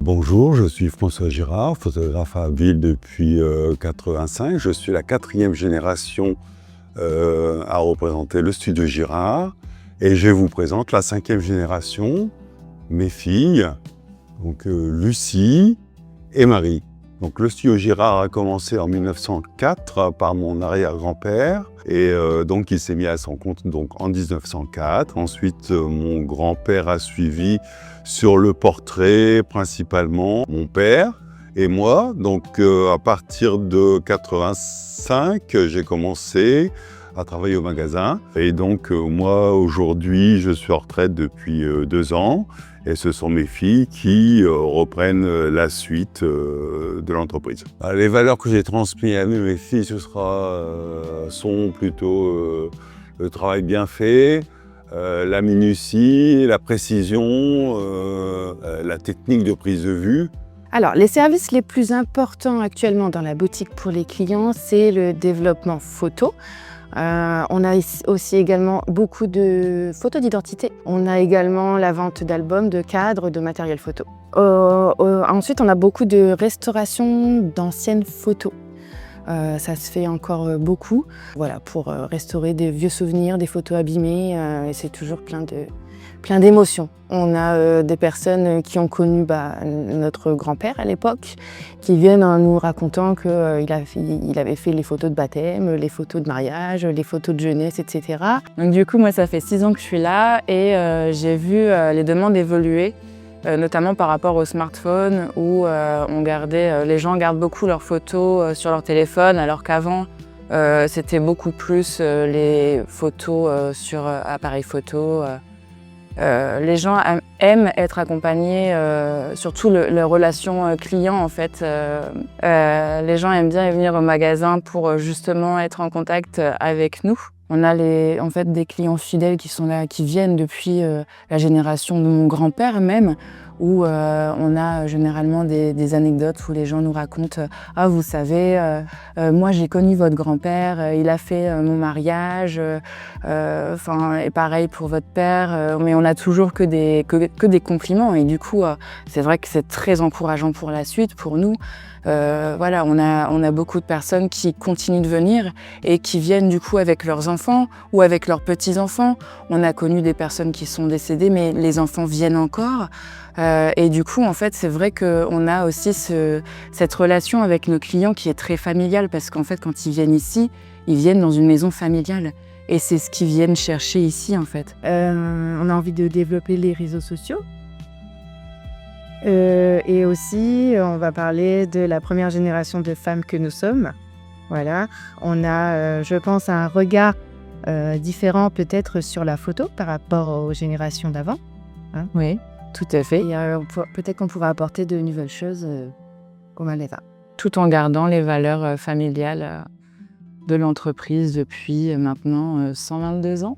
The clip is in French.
Bonjour, je suis François Girard, photographe à Abbeville depuis 85. Je suis la 4e génération à représenter le studio Girard. Et je vous présente la 5e génération, mes filles, donc Lucie et Marie. Donc le studio Girard a commencé en 1904 par mon arrière-grand-père et donc il s'est mis à son compte donc, en 1904. Ensuite, mon grand-père a suivi sur le portrait principalement mon père et moi. Donc à partir de 85, j'ai commencé à travailler au magasin. Et donc moi aujourd'hui, je suis en retraite depuis 2 ans. Et ce sont mes filles qui reprennent la suite de l'entreprise. Les valeurs que j'ai transmises à mes filles, sont plutôt le travail bien fait, la minutie, la précision, la technique de prise de vue. Alors, les services les plus importants actuellement dans la boutique pour les clients, c'est le développement photo. On a aussi également beaucoup de photos d'identité. On a également la vente d'albums, de cadres, de matériel photo. Ensuite, on a beaucoup de restauration d'anciennes photos. Ça se fait encore beaucoup, voilà, pour restaurer des vieux souvenirs, des photos abîmées, et c'est toujours plein d'émotions. On a des personnes qui ont connu notre grand-père à l'époque, qui viennent en nous racontant qu'il avait fait les photos de baptême, les photos de mariage, les photos de jeunesse, etc. Donc du coup, moi, ça fait 6 ans que je suis là et j'ai vu les demandes évoluer, notamment par rapport au smartphone où les gens gardent beaucoup leurs photos sur leur téléphone, alors qu'avant, c'était beaucoup plus les photos sur appareil photo. Les gens aiment être accompagnés, surtout les relations clients en fait. Les gens aiment bien venir au magasin pour justement être en contact avec nous. On a en fait des clients fidèles qui sont là, qui viennent depuis la génération de mon grand-père même, où on a généralement des anecdotes où les gens nous racontent « Ah, vous savez, moi j'ai connu votre grand-père, il a fait mon mariage, et pareil pour votre père. » Mais on a toujours que des compliments et du coup, c'est vrai que c'est très encourageant pour la suite, pour nous. Voilà, on a beaucoup de personnes qui continuent de venir et qui viennent du coup avec leurs enfants ou avec leurs petits-enfants. On a connu des personnes qui sont décédées, mais les enfants viennent encore. Et du coup, en fait, c'est vrai qu'on a aussi cette relation avec nos clients qui est très familiale parce qu'en fait, quand ils viennent ici, ils viennent dans une maison familiale. Et c'est ce qu'ils viennent chercher ici, en fait. On a envie de développer les réseaux sociaux. Et aussi, on va parler de la première génération de femmes que nous sommes. Voilà. On a, je pense, un regard différent peut-être sur la photo par rapport aux générations d'avant. Hein. Oui, tout à fait. Et peut-être qu'on pourra apporter de nouvelles choses comme elle va. Tout en gardant les valeurs familiales de l'entreprise depuis maintenant 122 ans.